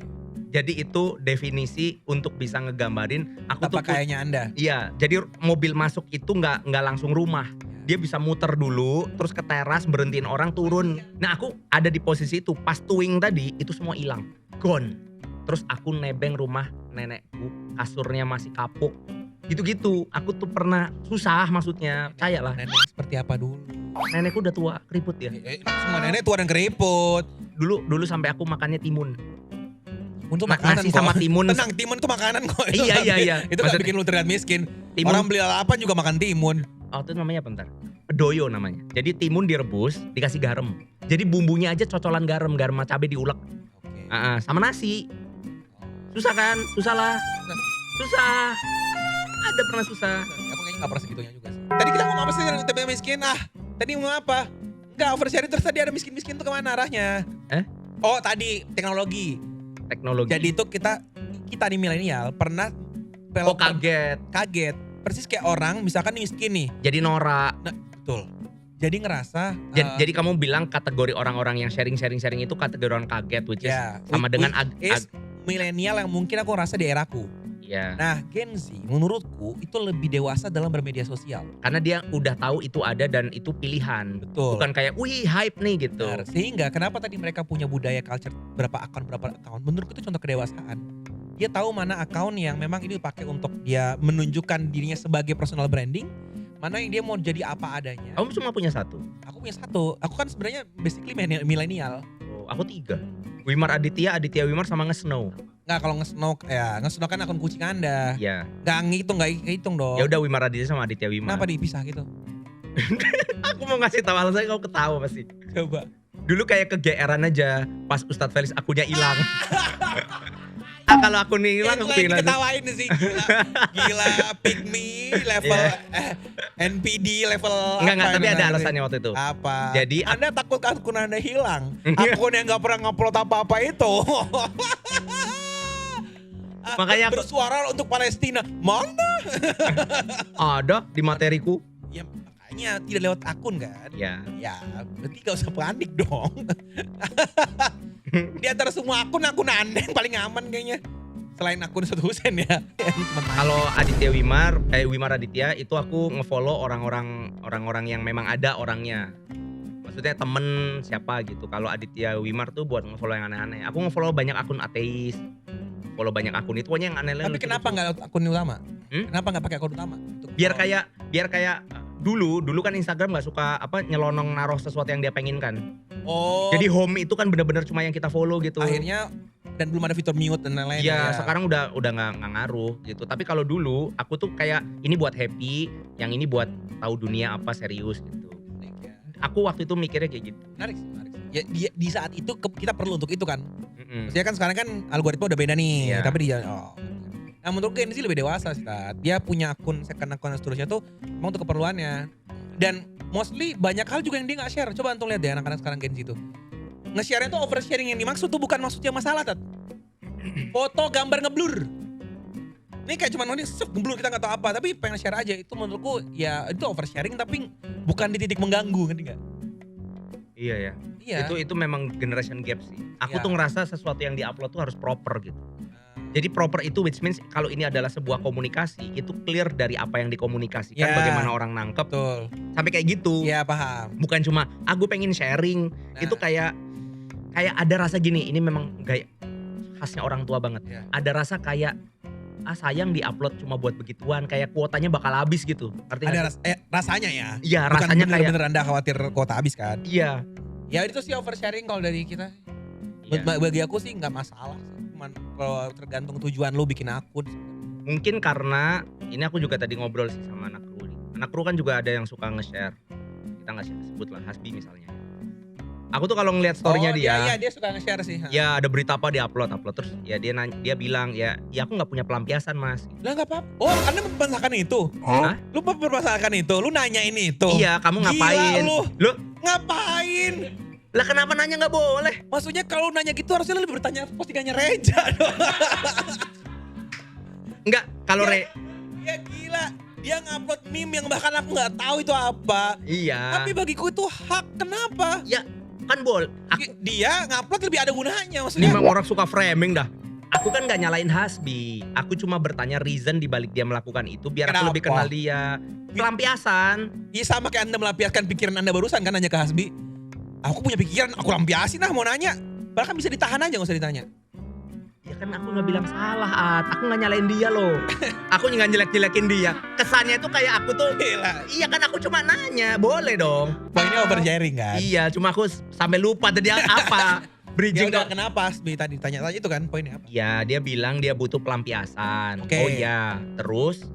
Jadi itu definisi untuk bisa ngegambarin aku tuh Apa kayaknya Anda? iya, jadi mobil masuk itu nggak langsung rumah. Dia bisa muter dulu, terus ke teras berhentiin orang turun. Nah aku ada di posisi itu, pas touring tadi itu semua hilang, gone. Terus aku nebeng rumah nenekku, kasurnya masih kapuk. Gitu-gitu, aku tuh pernah susah maksudnya, percaya lah. Nenek seperti apa dulu? Nenekku udah tua, keriput ya. Semua nenek tua dan keriput. Dulu sampai aku makannya timun. Untuk makanan Nasi kok. sama timun. Tenang, timun itu makanan kok. Iya. Itu gak Maksudnya- bikin lu terlihat miskin. Timun. Orang beli lalapan juga makan timun. Oh itu namanya apa ntar? Pedoyo namanya. Jadi timun direbus, dikasih garam. Jadi bumbunya aja cocolan garam sama cabai diulek. Oke. Sama nasi. Susah kan? Susah lah. Susah. Ada pernah susah. Aku kayaknya gak pernah segitunya juga sih. Tadi kita ngomong apa sih yang tipe miskin? Tadi mau apa? Enggak, oversharing terus tadi ada miskin-miskin tuh kemana arahnya? Oh tadi teknologi. Teknologi. Jadi itu kita di milenial pernah oh kaget. kaget. Persis kayak orang misalkan miskin nih. Jadi norak. Betul. Jadi ngerasa Jadi kamu bilang kategori orang-orang yang sharing itu kategori orang kaget, which is ya, sama dengan is milenial yang mungkin aku rasa di eraku. ya. Nah Gen Z menurutku itu lebih dewasa dalam bermedia sosial. Karena dia udah tahu itu ada dan itu pilihan. Betul. Bukan kayak wih hype nih gitu. Benar. Sehingga kenapa tadi mereka punya budaya culture berapa akun. Menurutku itu contoh kedewasaan. Dia tahu mana akun yang memang ini dipakai untuk dia menunjukkan dirinya sebagai personal branding. Mana yang dia mau jadi apa adanya. Kamu cuma punya satu. Aku punya satu. Aku kan sebenarnya basically milenial. Oh, aku 3. Wimar Aditya Wimar sama Nge-Snow. Nggak kalau nge-snow kan akun kucing Anda. Iya. Nggak hitung dong. Ya udah Wimar Aditya sama Aditya Wimar. Kenapa dipisah gitu? Aku mau ngasih tahu alasannya kau ketawa pasti. Coba. Dulu kayak kegeeran aja pas Ustadz Felis akunnya hilang. Kalau akunnya hilang aku pengen pengen aja. diketawain sih gila pick me level NPD level Enggak tapi ada namanya? alasannya waktu itu. Apa? Jadi Anda takut akun Anda hilang. Akun yang gak pernah ngupload apa-apa itu. Makanya aku- bersuara untuk Palestina. Mana? ada di materiku. Ya makanya tidak lewat akun kan. Ya. Ya berarti gak usah panik dong. Di antara semua akun Anda yang paling aman kayaknya. Selain akun Ustadz Husain ya. Kalau Aditya Wimar Aditya itu aku ngefollow orang-orang yang memang ada orangnya. Maksudnya temen siapa gitu. Kalau Aditya Wimar tuh buat ngefollow yang aneh-aneh. Aku ngefollow banyak akun ateis. Follow banyak akun itu pokoknya yang aneh-aneh. Tapi kenapa nggak akun utama? Hmm? Kenapa nggak pakai akun utama? biar kayak Dulu kan Instagram nggak suka nyelonong naruh sesuatu yang dia pengen kan. Oh. Jadi home itu kan bener-bener cuma yang kita follow gitu. akhirnya dan belum ada fitur mute dan lain-lain. Iya, sekarang udah nggak ngaruh gitu. Tapi kalau dulu aku tuh kayak ini buat happy, yang ini buat tahu dunia apa serius gitu. Aku waktu itu mikirnya kayak gitu. Menarik sih. Ya, di saat itu kita perlu untuk itu kan. Mm-mm. Maksudnya kan sekarang kan algoritma udah beda nih. Iya. Tapi dia nah menurut gue ini sih lebih dewasa sih. Tat. Dia punya second akun dan seterusnya tuh emang untuk keperluannya. Dan mostly banyak hal juga yang dia gak share. Coba antum lihat deh anak-anak sekarang Gen Z tuh. Nge-share tuh oversharing yang dimaksud tuh bukan maksudnya masalah, Tat. Foto gambar ngeblur. Ini kayak cuman ngeblur kita gak tahu apa. Tapi pengen share aja. Itu menurutku ya itu oversharing tapi bukan di titik mengganggu, ngerti gak? Iya ya. Iya. Itu memang generation gap sih. Aku Iya. tuh ngerasa sesuatu yang diupload tuh harus proper gitu. Jadi proper itu which means kalau ini adalah sebuah komunikasi itu clear dari apa yang dikomunikasikan, Ya. bagaimana orang nangkep Betul. sampai kayak gitu. Iya paham. Bukan cuma aku pengen sharing. Nah. Itu kayak ada rasa gini, ini memang gaya khasnya orang tua banget. Iya. Ada rasa kayak sayang diupload cuma buat begituan, kayak kuotanya bakal habis gitu. Artinya Ada rasanya ya. iya, Bukan rasanya kayak bener-bener Anda khawatir kuota habis kan. iya. Ya itu sih oversharing kalau dari kita. Iya. Bagi aku sih nggak masalah sih. Cuman kalau tergantung tujuan lu bikin akun. Mungkin karena ini aku juga tadi ngobrol sih sama anak kru nih. Anak kru kan juga ada yang suka nge-share. Kita nggak sebut lah Hasbi misalnya. Aku tuh kalau ngeliat story-nya dia, Dia suka nge-share sih. ya ada berita apa dia upload terus ya dia bilang ya aku nggak punya pelampiasan mas. Lah nggak apa-apa. Oh, Anda mempermasalahkan itu? Hah? Lu mempermasalahkan itu? Lu nanya ini itu? Iya, kamu Gila ngapain? lu. Ngapain? Lah kenapa nanya nggak boleh? Maksudnya kalau nanya gitu harusnya lu lebih bertanya postingannya Reja dong. Enggak, kalau Ya gila. Dia ngupload meme yang bahkan aku nggak tahu itu apa. iya. Tapi bagiku itu hak. Kenapa? Ya kan Dia ngupload lebih ada gunanya ini maksudnya. memang orang suka framing dah. Aku kan gak nyalain Hasbi. Aku cuma bertanya reason dibalik dia melakukan itu biar aku lebih Kenapa? kenal dia. Pelampiasan. Iya sama kayak Anda melampiaskan pikiran Anda barusan kan nanya ke Hasbi. Aku punya pikiran, aku lampiasin lah mau nanya. Padahal kan bisa ditahan aja gak usah ditanya. Ya kan aku gak bilang salah At. Aku gak nyalain dia loh. Aku gak jelek-jelekin dia. Kesannya itu kayak aku tuh. Gila. Iya kan aku cuma nanya. Boleh dong. Poinnya oversharing kan? Iya cuma aku sampai lupa tadi apa. Ya Bridging udah kok. kenapa Hasbi tadi tanya itu kan poinnya apa? Ya dia bilang dia butuh pelampiasan. Oke. Oh iya. Terus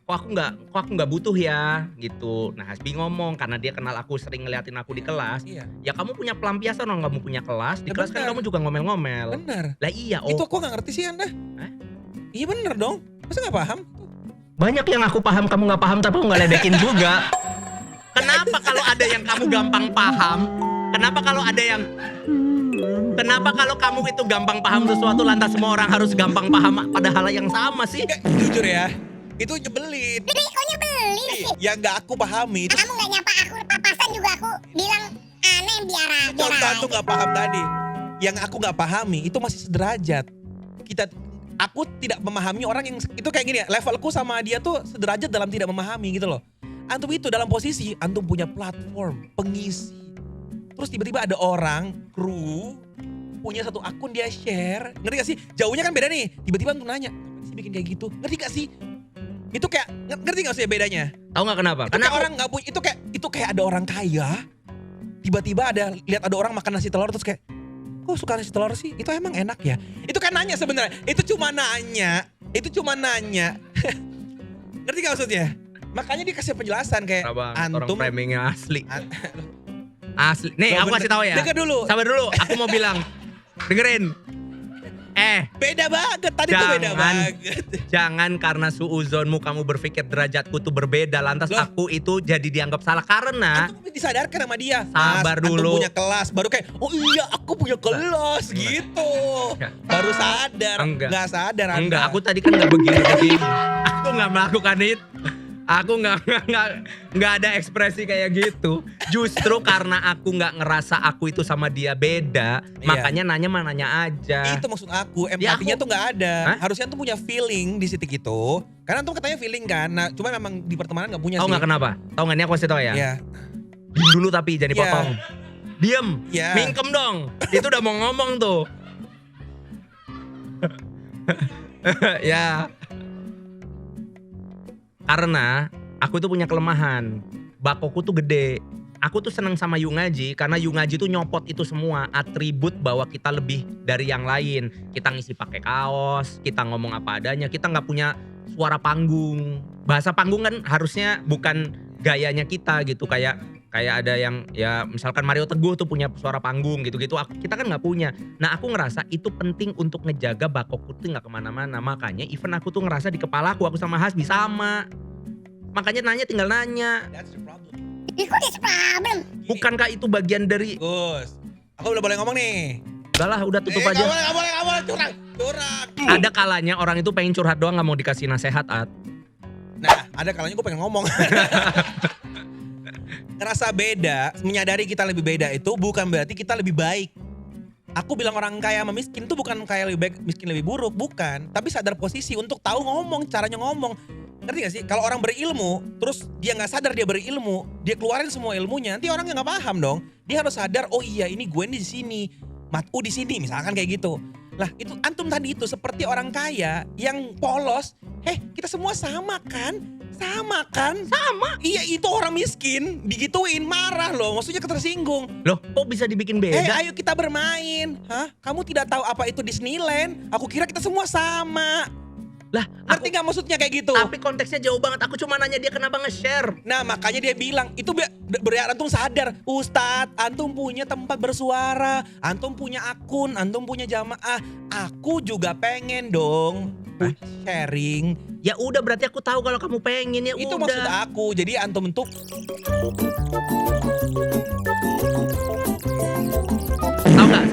kok aku nggak butuh ya gitu. Nah Hasbi ngomong karena dia kenal aku sering ngeliatin aku di kelas. Iya. Ya kamu punya pelampiasan dong, kamu punya kelas. Di Ya kelas kan benar. kamu juga ngomel-ngomel. Bener. Lah iya Itu aku gak ngerti sih Anda. Hah? Iya bener dong. Masa gak paham? Banyak yang aku paham kamu nggak paham tapi aku nggak ledekin juga. Kenapa kalau ada yang kamu gampang paham? Kenapa kalau kamu itu gampang paham sesuatu lantas semua orang harus gampang paham pada hal yang sama sih? Jujur ya. Itu nyebelin. Kok nyebelin sih? Yang gak aku pahami itu Kamu gak nyapa aku, papasan juga aku bilang aneh biar contoh tuh gak paham tadi. Yang aku gak pahami itu masih sederajat. Aku tidak memahami orang yang itu kayak gini ya. Levelku sama dia tuh sederajat dalam tidak memahami gitu loh. Antum itu dalam posisi antum punya platform, pengisi. Terus tiba-tiba ada orang, kru, punya satu akun dia share. Ngerti gak sih? Jauhnya kan beda nih. Tiba-tiba antum nanya, kenapa sih bikin kayak gitu? Ngerti gak sih? Itu kayak, ngerti gak sih bedanya? Tahu nggak kenapa? Itu Karena kayak orang nggak punya, itu kayak ada orang kaya. Tiba-tiba lihat ada orang makan nasi telur terus kayak, kok suka nasi telur sih? Itu emang enak ya? Itu kan nanya sebenarnya. Itu cuma nanya. Ngerti gak maksudnya? Makanya dia kasih penjelasan kayak orang antum framingnya asli. Asli. Nih aku kasih tahu ya. Dengar dulu. Sabar dulu. Aku mau bilang. Dengerin. Beda banget. Tadi tuh beda banget. Jangan karena suuzonmu kamu berpikir derajatku tuh berbeda lantas Loh. aku itu jadi dianggap salah karena Antum disadarkan sama dia. Sabar Mas, dulu. Antum punya kelas. Baru kayak, oh iya aku punya kelas gitu. Baru sadar. Enggak. Nggak sadar Anda. enggak, aku tadi kan nggak begini. Aku nggak melakukan itu. Aku nggak ada ekspresi kayak gitu. Justru karena aku nggak ngerasa aku itu sama dia beda, Iya. makanya nanya aja. Itu maksud aku, Ya, empatinya tuh nggak ada. Hah? Harusnya tuh punya feeling di titik itu. Karena tuh katanya feeling kan. Nah, cuma memang di pertemanan nggak punya Tahu sih. nggak kenapa? Tahu nggak, ini aku kasih tahu ya. Iya. Diem dulu tapi jadi Iya. potong. Diem. Iya. Mingkem dong. Itu udah mau ngomong tuh. Ya. Karena aku tuh punya kelemahan. Bakoku tuh gede. Aku tuh seneng sama Yu Ngaji karena Yu Ngaji tuh nyopot itu semua atribut bahwa kita lebih dari yang lain. Kita ngisi pakai kaos, kita ngomong apa adanya, kita nggak punya suara panggung. Bahasa panggung kan harusnya bukan gayanya kita gitu, kayak ada yang ya misalkan Mario Teguh tuh punya suara panggung gitu-gitu. Kita kan nggak punya. Nah aku ngerasa itu penting untuk ngejaga Bakoku tuh nggak kemana-mana. Makanya even aku tuh ngerasa di kepala aku sama Hasbi sama. Makanya nanya tinggal nanya. That's the problem. Itu that's problem. Bukankah itu bagian dari Gus, aku udah boleh ngomong nih. udahlah udah tutup aja. Gak boleh, curang. Ada kalanya orang itu pengen curhat doang nggak mau dikasih nasehat, At. Nah, ada kalanya gue pengen ngomong. Ngerasa beda, menyadari kita lebih beda itu bukan berarti kita lebih baik. Aku bilang orang kaya sama miskin tuh bukan kaya lebih baik, miskin lebih buruk, bukan. Tapi sadar posisi untuk tahu ngomong, caranya ngomong. Ngerti gak sih? Kalau orang berilmu, terus dia gak sadar dia berilmu, dia keluarin semua ilmunya, nanti orangnya gak paham dong. Dia harus sadar, oh iya ini gue di sini, Matu di sini, misalkan kayak gitu. Lah itu antum tadi itu seperti orang kaya yang polos. Kita semua sama kan? Sama kan? Sama. Iya itu orang miskin, digituin marah loh, maksudnya ketersinggung. Loh, kok bisa dibikin beda? Ayo kita bermain. Hah? Kamu tidak tahu apa itu Disneyland? Aku kira kita semua sama. Lah, Ngerti gak maksudnya kayak gitu? tapi konteksnya jauh banget. Aku cuma nanya dia kenapa nge-share. Nah makanya dia bilang, itu biar antum sadar. Ustadz, antum punya tempat bersuara. Antum punya akun, antum punya jamaah. Aku juga pengen dong sharing. Ya udah berarti aku tahu kalau kamu pengen ya Itu udah. maksud aku. Jadi antum tuh Tahu nggak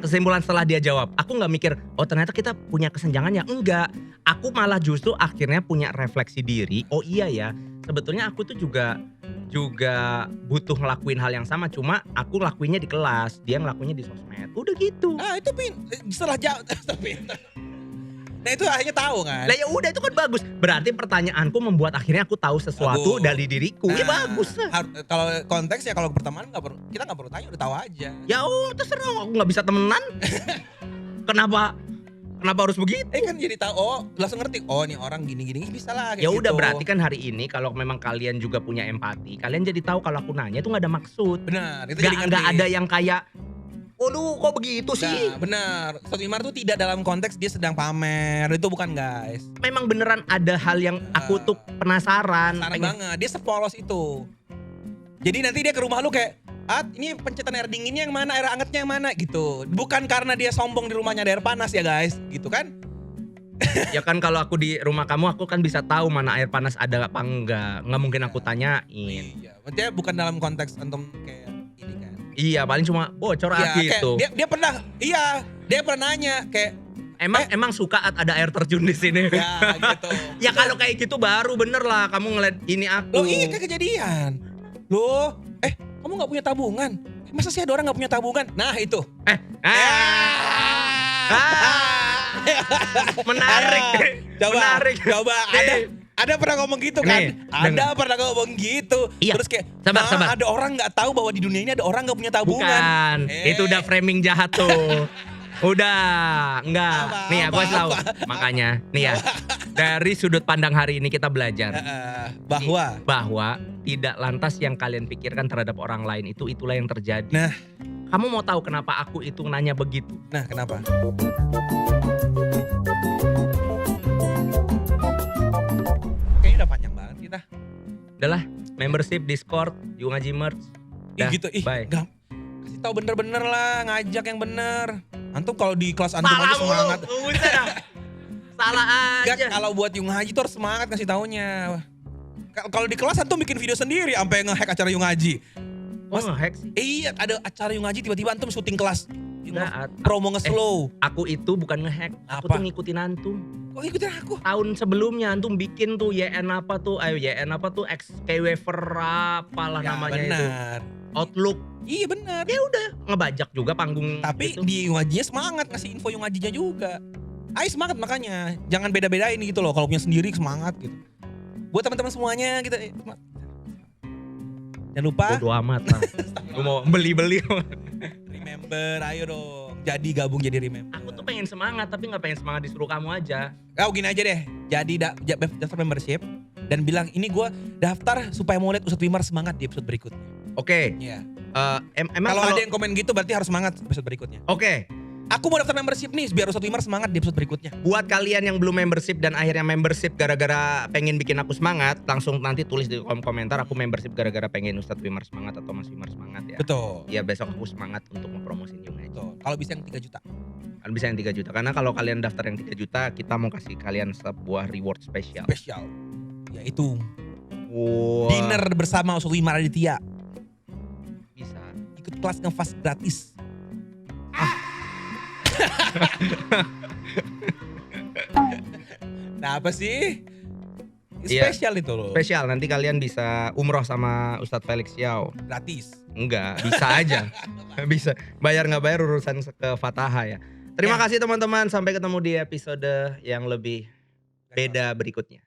kesimpulan setelah dia jawab? Aku nggak mikir, oh ternyata kita punya kesenjangan ya. Enggak. Aku malah justru akhirnya punya refleksi diri. Oh iya ya, sebetulnya aku tuh juga butuh ngelakuin hal yang sama. Cuma aku lakuinnya di kelas, dia ngelakuinnya di sosmed. Udah gitu. itu setelah jawab. Nah itu akhirnya tahu kan. Lah ya udah itu kan bagus. Berarti pertanyaanku membuat akhirnya aku tahu sesuatu Bagus. dari diriku. Ya bagus lah. Kalau konteksnya kalau pertemanan kita nggak perlu tanya, udah tahu aja. Ya terserah, aku nggak bisa temenan. Kenapa harus begitu? Kan jadi tahu, langsung ngerti. Oh nih orang gini bisa lah. Ya kayak udah gitu. berarti kan hari ini kalau memang kalian juga punya empati, kalian jadi tahu kalau aku nanya itu nggak ada maksud. Benar. Itu jadi Nggak ngerti. ada yang kayak, waduh kok begitu sih? Nah, benar. Ustadz Wimar tuh tidak dalam konteks dia sedang pamer. Itu bukan guys. Memang beneran ada hal yang aku tuh penasaran. Saran pengen- banget. Dia sepolos itu. Jadi nanti dia ke rumah lu kayak, ini pencetan air dinginnya yang mana, air hangatnya yang mana gitu. Bukan karena dia sombong di rumahnya ada air panas ya guys, gitu kan? Ya kan kalau aku di rumah kamu aku kan bisa tahu mana air panas ada apa enggak. Nggak mungkin aku tanyain. Iya, maksudnya bukan dalam konteks antum kayak ini kan. Iya paling cuma bocor Iya, gitu. kayak dia pernah nanya kayak, Emang suka ada air terjun di sini. ya gitu. Ya kalau kayak gitu baru bener lah kamu ngeliat ini aku. Loh iya kan kejadian. Loh, kamu gak punya tabungan? Masa sih ada orang gak punya tabungan? Nah itu. Menarik. Menarik. Coba. Nih. Ada pernah ngomong gitu kan? Nih, Ada pernah ngomong gitu. Iya. Terus kayak, Sabar. ada orang gak tahu bahwa di dunia ini ada orang gak punya tabungan. Bukan. Itu udah framing jahat tuh. Udah, enggak. Nih aku kasih tahu. Makanya, nih ya. Dari sudut pandang hari ini kita belajar bahwa tidak lantas yang kalian pikirkan terhadap orang lain itulah yang terjadi. Nah. Kamu mau tahu kenapa aku itu nanya begitu? Nah kenapa? Kayaknya udah panjang banget kita. Udahlah, membership Discord, Yu Ngaji merch. Dah, bye. Gak, kasih tahu bener-bener lah, ngajak yang bener. Antum kalau di kelas antum aja semangat. Salah Gak, aja. kalau buat Yung Haji tuh harus semangat kasih taunya. Kalau di kelas antum bikin video sendiri sampai nge-hack acara Yung Haji. Oh, hack sih. Iya, ada acara Yung Haji tiba-tiba antum syuting kelas. Enggak, Promo nge-slow. Aku itu bukan nge-hack, aku Apa? tuh ngikutin antum. Kok ngikutin aku? Tahun sebelumnya antum bikin tuh YN apa tuh XKWafer apalah Ya, namanya itu. benar. Outlook. Iya benar. Ya udah, ngebajak juga panggung Tapi itu. di Yung Hajinya semangat ngasih info Yung Hajinya juga. Ayo semangat makanya. Jangan beda-bedain gitu loh. Kalau punya sendiri semangat gitu. Buat teman-teman semuanya gitu. Semangat. Jangan lupa. Bodo amat lah. Gue mau beli-beli. Remember, ayo dong. Jadi gabung jadi remember. Aku tuh pengen semangat tapi nggak pengen semangat disuruh kamu aja. Gini aja deh. Jadi daftar membership. Dan bilang ini gue daftar supaya mau lihat Ustadz Wimar semangat di episode berikutnya. Oke. Iya. Emang Kalau ada yang komen gitu berarti harus semangat episode berikutnya. Oke. Aku mau daftar membership nih biar Ustadz Wimar semangat di episode berikutnya. Buat kalian yang belum membership dan akhirnya membership gara-gara pengen bikin aku semangat, langsung nanti tulis di kolom komentar aku membership gara-gara pengen Ustadz Wimar semangat atau Mas Wimar semangat ya. Betul. Ya besok aku semangat untuk mempromosiin Young Age. Betul. Kalau bisa yang 3 juta. Kan bisa yang 3 juta. Karena kalau kalian daftar yang 3 juta, kita mau kasih kalian sebuah reward spesial. Spesial. Yaitu Wah. dinner bersama Ustadz Wimar Aditya. Bisa. Ikut kelas ngefast gratis. Nah apa sih? Iya. Spesial itu loh. Spesial, nanti kalian bisa umroh sama Ustadz Felix Xiao. Gratis. Enggak, bisa aja. Bisa. Bayar nggak bayar urusan ke Fataha ya. Terima Ya. kasih teman-teman. Sampai ketemu di episode yang lebih beda berikutnya.